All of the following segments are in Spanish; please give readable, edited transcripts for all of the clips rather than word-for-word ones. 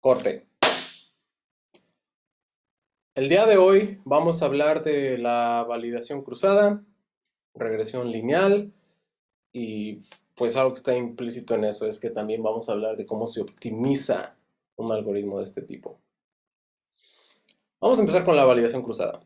Corte. El día de hoy vamos a hablar de la validación cruzada, regresión lineal y pues algo que está implícito en eso es que también vamos a hablar de cómo se optimiza un algoritmo de este tipo. Vamos a empezar con la validación cruzada.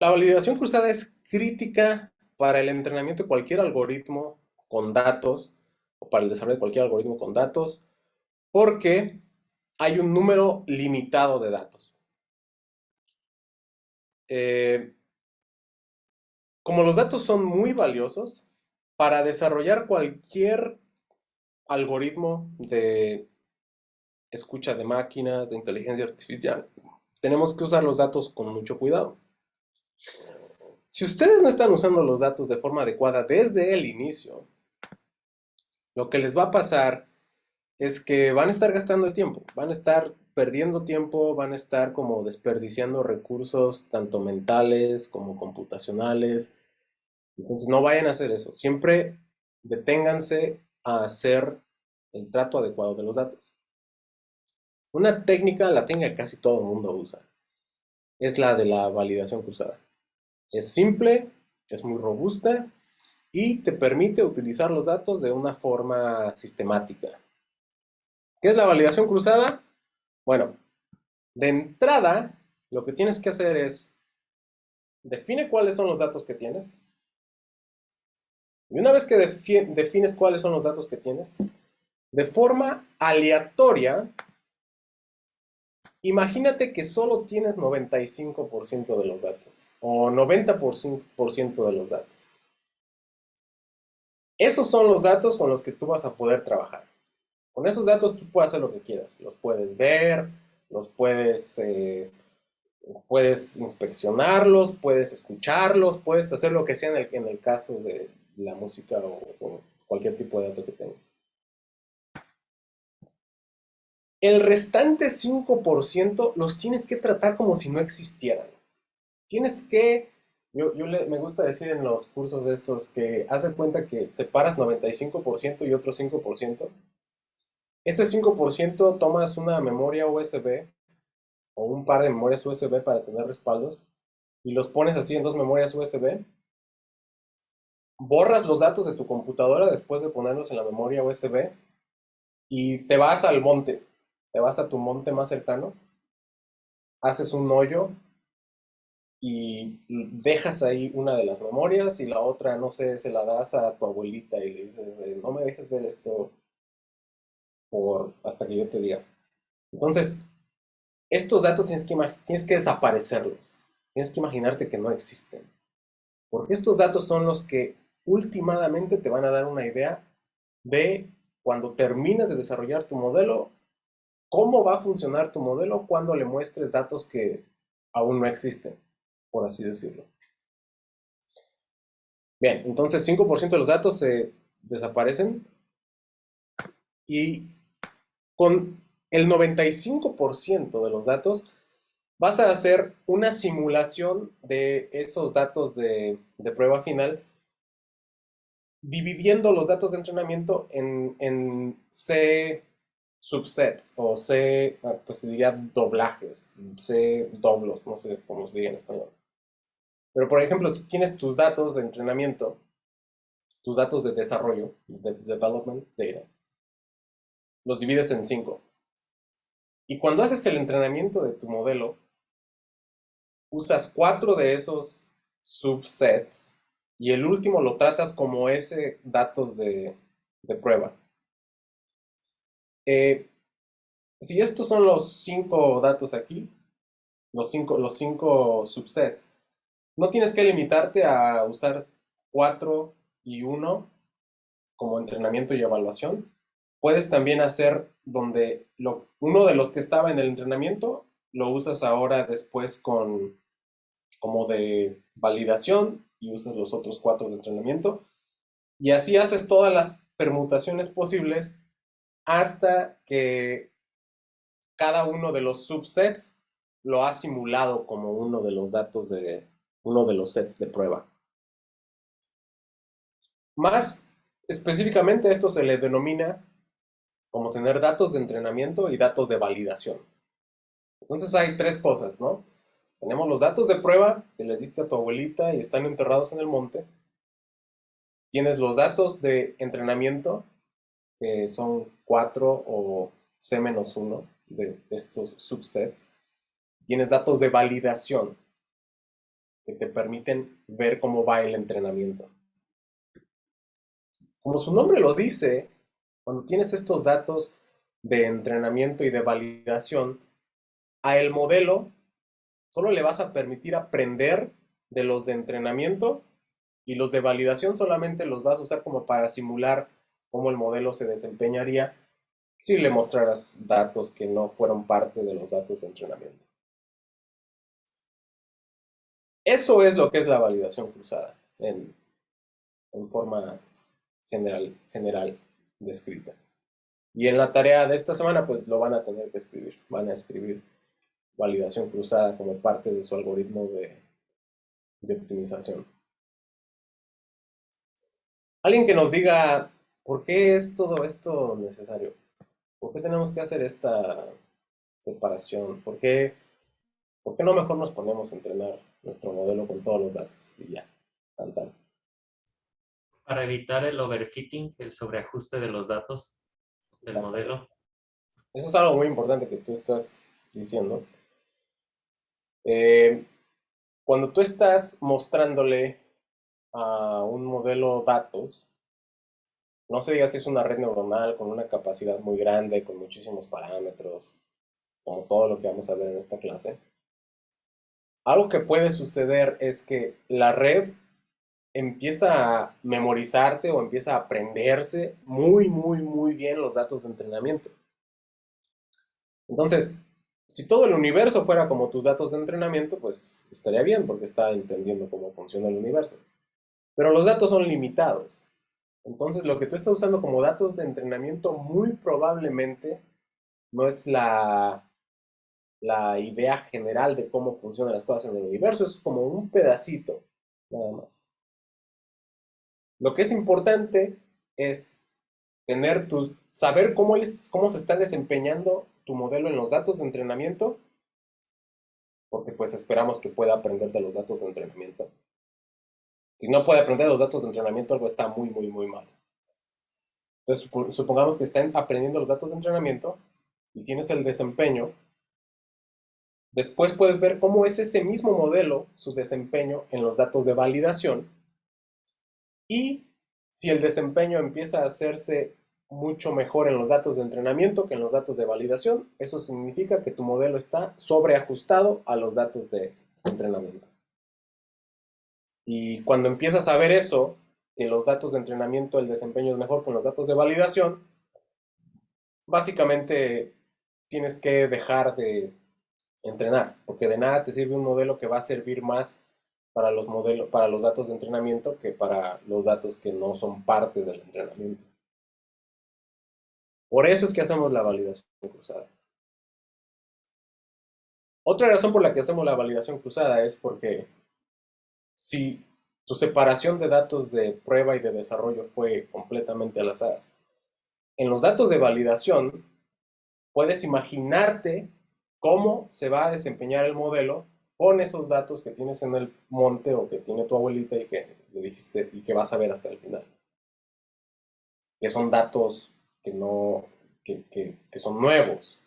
La validación cruzada es crítica para el entrenamiento de cualquier algoritmo con datos o para el desarrollo de cualquier algoritmo con datos porque hay un número limitado de datos. Eh, Como los datos son muy valiosos, para desarrollar cualquier algoritmo de escucha de máquinas, de inteligencia artificial, tenemos que usar los datos con mucho cuidado. Si ustedes no están usando los datos de forma adecuada desde el inicio, lo que les va a pasar es que van a estar gastando el tiempo, van a estar perdiendo tiempo, van a estar como desperdiciando recursos tanto mentales como computacionales. Entonces no vayan a hacer eso. Siempre deténganse a hacer el trato adecuado de los datos. Una técnica, la técnica que casi todo el mundo usa, es la de la validación cruzada. Es simple, es muy robusta y te permite utilizar los datos de una forma sistemática. ¿Qué es la validación cruzada? Bueno, de entrada, lo que tienes que hacer es define cuáles son los datos que tienes. Y una vez que defines cuáles son los datos que tienes, de forma aleatoria, imagínate que solo tienes 95% de los datos o 90% de los datos. Esos son los datos con los que tú vas a poder trabajar. Con esos datos tú puedes hacer lo que quieras. Los puedes ver, los puedes inspeccionarlos, puedes escucharlos, puedes hacer lo que sea en el caso de la música o cualquier tipo de dato que tengas. El restante 5% los tienes que tratar como si no existieran. Tienes que, me gusta decir en los cursos de estos que haz de cuenta que separas 95% y otro 5%. Ese 5% tomas una memoria USB o un par de memorias USB para tener respaldos y los pones así en dos memorias USB. Borras los datos de tu computadora después de ponerlos en la memoria USB y te vas al monte. Te vas a tu monte más cercano, haces un hoyo y dejas ahí una de las memorias y la otra, no sé, se la das a tu abuelita y le dices, no me dejes ver esto hasta que yo te diga. Entonces, estos datos tienes que desaparecerlos. Tienes que imaginarte que no existen. Porque estos datos son los que últimamente te van a dar una idea de cuando terminas de desarrollar tu modelo, cómo va a funcionar tu modelo cuando le muestres datos que aún no existen, por así decirlo. Bien, entonces 5% de los datos se desaparecen y con el 95% de los datos vas a hacer una simulación de esos datos de prueba final, dividiendo los datos de entrenamiento en C subsets o C, pues se diría doblajes, C doblos, no sé cómo se diga en español. Pero por ejemplo, tú tienes tus datos de entrenamiento, tus datos de desarrollo, de development data, los divides en 5. Y cuando haces el entrenamiento de tu modelo, usas 4 de esos subsets y el último lo tratas como ese datos de prueba. Eh, si estos son los 5 datos aquí, los cinco subsets, no tienes que limitarte a usar 4 y uno como entrenamiento y evaluación. Puedes también hacer donde uno de los que estaba en el entrenamiento lo usas ahora después como de validación y usas los otros 4 de entrenamiento. Y así haces todas las permutaciones posibles hasta que cada uno de los subsets lo ha simulado como uno de los datos de uno de los sets de prueba. Más específicamente, esto se le denomina como tener datos de entrenamiento y datos de validación. Entonces hay tres cosas, ¿no? Tenemos los datos de prueba que le diste a tu abuelita y están enterrados en el monte. Tienes los datos de entrenamiento, que son 4 o C-1 de estos subsets. Tienes datos de validación, que te permiten ver cómo va el entrenamiento. Como su nombre lo dice, cuando tienes estos datos de entrenamiento y de validación, a el modelo solo le vas a permitir aprender de los de entrenamiento y los de validación solamente los vas a usar como para simular cómo el modelo se desempeñaría si le mostraras datos que no fueron parte de los datos de entrenamiento. Eso es lo que es la validación cruzada en forma general descrita. Y en la tarea de esta semana, pues lo van a tener que escribir. Van a escribir validación cruzada como parte de su algoritmo de optimización. Alguien que nos diga por qué es todo esto necesario. ¿Por qué tenemos que hacer esta separación? ¿Por qué no mejor nos ponemos a entrenar nuestro modelo con todos los datos? Y ya, tan tan. Para evitar el overfitting, el sobreajuste de los datos del Exactamente. modelo. Eso es algo muy importante que tú estás diciendo. Eh, Cuando tú estás mostrándole a un modelo datos, no se diga si es una red neuronal con una capacidad muy grande, con muchísimos parámetros, como todo lo que vamos a ver en esta clase. Algo que puede suceder es que la red empieza a memorizarse o empieza a aprenderse muy bien los datos de entrenamiento. Entonces, si todo el universo fuera como tus datos de entrenamiento, pues estaría bien porque está entendiendo cómo funciona el universo. Pero los datos son limitados. Entonces, lo que tú estás usando como datos de entrenamiento muy probablemente no es la idea general de cómo funcionan las cosas en el universo, es como un pedacito, nada más. Lo que es importante es saber cómo se está desempeñando tu modelo en los datos de entrenamiento, porque pues esperamos que pueda aprender de los datos de entrenamiento. Si no puede aprender de los datos de entrenamiento, algo está muy mal. Entonces, supongamos que estén aprendiendo los datos de entrenamiento y tienes el desempeño. Después puedes ver cómo es ese mismo modelo, su desempeño en los datos de validación. Y si el desempeño empieza a hacerse mucho mejor en los datos de entrenamiento que en los datos de validación, eso significa que tu modelo está sobreajustado a los datos de entrenamiento. Y cuando empiezas a ver eso, que los datos de entrenamiento, el desempeño es mejor que los datos de validación, básicamente tienes que dejar de entrenar, porque de nada te sirve un modelo que va a servir más para los datos de entrenamiento que para los datos que no son parte del entrenamiento. Por eso es que hacemos la validación cruzada. Otra razón por la que hacemos la validación cruzada es porque si tu separación de datos de prueba y de desarrollo fue completamente al azar, en los datos de validación puedes imaginarte cómo se va a desempeñar el modelo con esos datos que tienes en el monte o que tiene tu abuelita y que le dijiste y que vas a ver hasta el final. Que son datos que no, que son nuevos.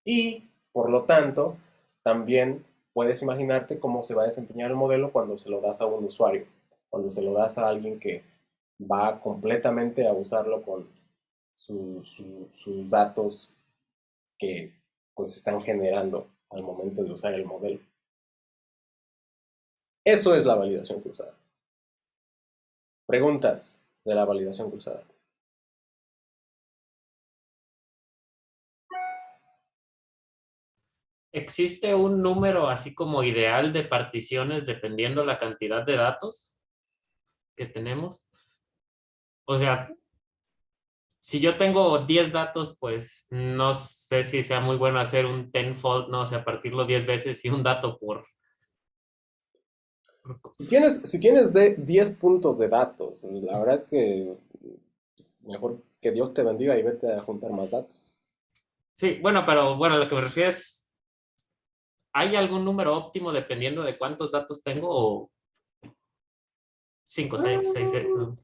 Y, por lo tanto, también puedes imaginarte cómo se va a desempeñar el modelo cuando se lo das a un usuario, cuando se lo das a alguien que va completamente a usarlo con sus datos que pues están generando al momento de usar el modelo. Eso es la validación cruzada. Preguntas de la validación cruzada. ¿Existe un número así como ideal de particiones dependiendo la cantidad de datos que tenemos? O sea, si yo tengo 10 datos, pues no sé si sea muy bueno hacer un tenfold, no, o sea, partirlo 10 veces y un dato Si tienes 10 puntos de datos, la verdad es que pues, mejor que Dios te bendiga y vete a juntar más datos. Sí, bueno, pero bueno, lo que me refiero es, ¿hay algún número óptimo dependiendo de cuántos datos tengo? O 5, 6, 6, 6. Mm,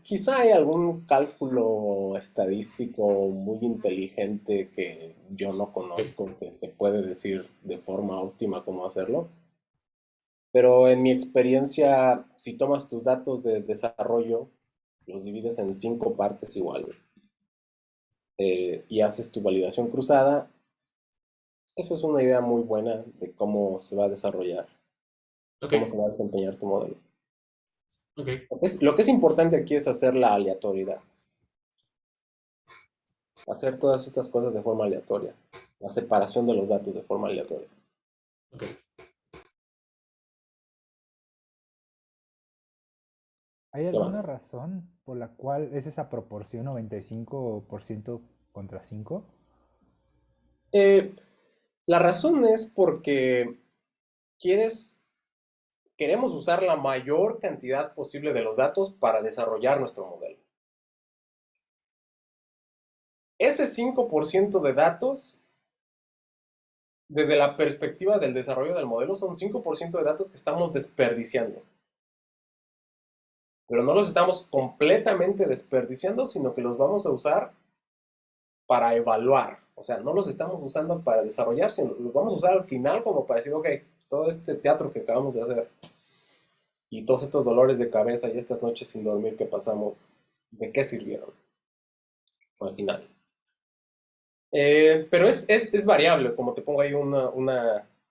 quizá hay algún cálculo estadístico muy inteligente que yo no conozco que te puede decir de forma óptima cómo hacerlo. Pero en mi experiencia, si tomas tus datos de desarrollo, los divides en 5 partes iguales y haces tu validación cruzada, eso es una idea muy buena de cómo se va a desarrollar, Ok, cómo se va a desempeñar tu modelo. ok, Lo que es importante aquí es hacer la aleatoriedad, hacer todas estas cosas de forma aleatoria, la separación de los datos de forma aleatoria. ok. ¿Hay ¿Qué alguna más? razón por la cual es esa proporción 95% contra 5? Eh, la razón es porque quieres, queremos usar la mayor cantidad posible de los datos para desarrollar nuestro modelo. Ese 5% de datos, desde la perspectiva del desarrollo del modelo, son 5% de datos que estamos desperdiciando. Pero no los estamos completamente desperdiciando, sino que los vamos a usar para evaluar. O sea, no los estamos usando para desarrollar, sino los vamos a usar al final como para decir, ok, todo este teatro que acabamos de hacer y todos estos dolores de cabeza y estas noches sin dormir que pasamos, ¿de qué sirvieron al final? Pero es variable, como te pongo ahí una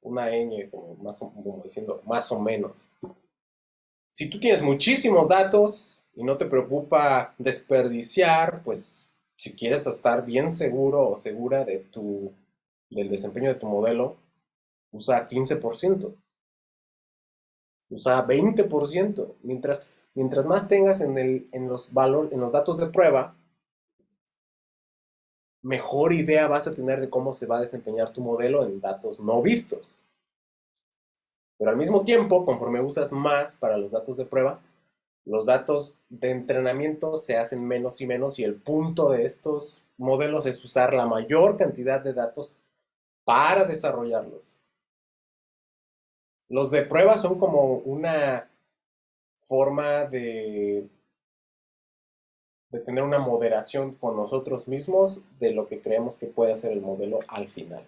ñ, como diciendo más o menos. Si tú tienes muchísimos datos y no te preocupa desperdiciar, pues si quieres estar bien seguro o segura del desempeño de tu modelo, usa 15%, usa 20%. Mientras más tengas en los datos de prueba, mejor idea vas a tener de cómo se va a desempeñar tu modelo en datos no vistos. Pero al mismo tiempo, conforme usas más para los datos de prueba, los datos de entrenamiento se hacen menos y menos y el punto de estos modelos es usar la mayor cantidad de datos para desarrollarlos. Los de prueba son como una forma de tener una moderación con nosotros mismos de lo que creemos que puede hacer el modelo al final.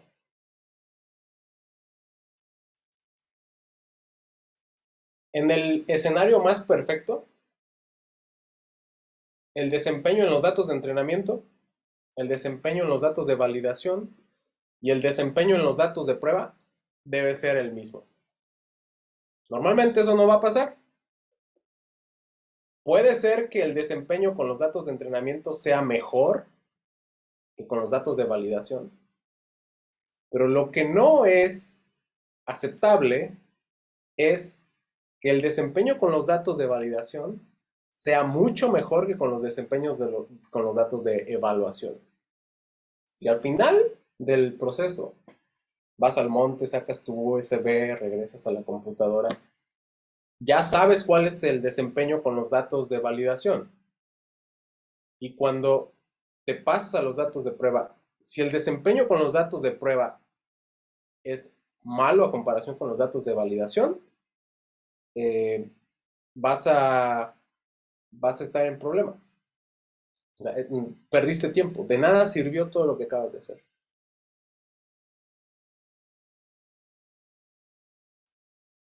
En el escenario más perfecto, el desempeño en los datos de entrenamiento, el desempeño en los datos de validación y el desempeño en los datos de prueba debe ser el mismo. Normalmente eso no va a pasar. Puede ser que el desempeño con los datos de entrenamiento sea mejor que con los datos de validación, pero lo que no es aceptable es que el desempeño con los datos de validación sea mucho mejor que con los desempeños con los datos de evaluación. Si al final del proceso vas al monte, sacas tu USB, regresas a la computadora, ya sabes cuál es el desempeño con los datos de validación. Y cuando te pasas a los datos de prueba, si el desempeño con los datos de prueba es malo a comparación con los datos de validación, eh, vas a, vas a estar en problemas. O sea, perdiste tiempo. De nada sirvió todo lo que acabas de hacer.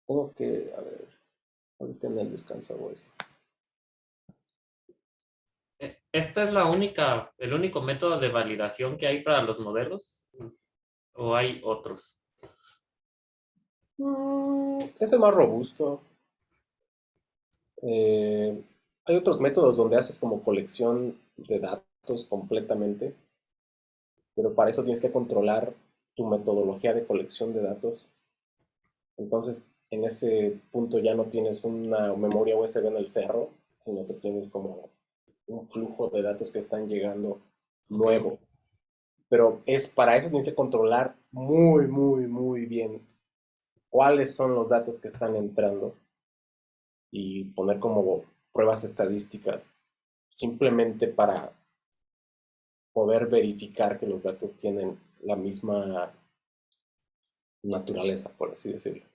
Tengo que, a ver, ahorita en el descanso hago eso. ¿Esta es el único método de validación que hay para los modelos? ¿O hay otros? Es el más robusto. Eh, hay otros métodos donde haces como colección de datos completamente, pero para eso tienes que controlar tu metodología de colección de datos. Entonces, en ese punto ya no tienes una memoria USB en el cerro, sino que tienes como un flujo de datos que están llegando Ok, nuevo. Pero para eso tienes que controlar muy, muy, muy bien cuáles son los datos que están entrando y poner como pruebas estadísticas simplemente para poder verificar que los datos tienen la misma naturaleza, por así decirlo.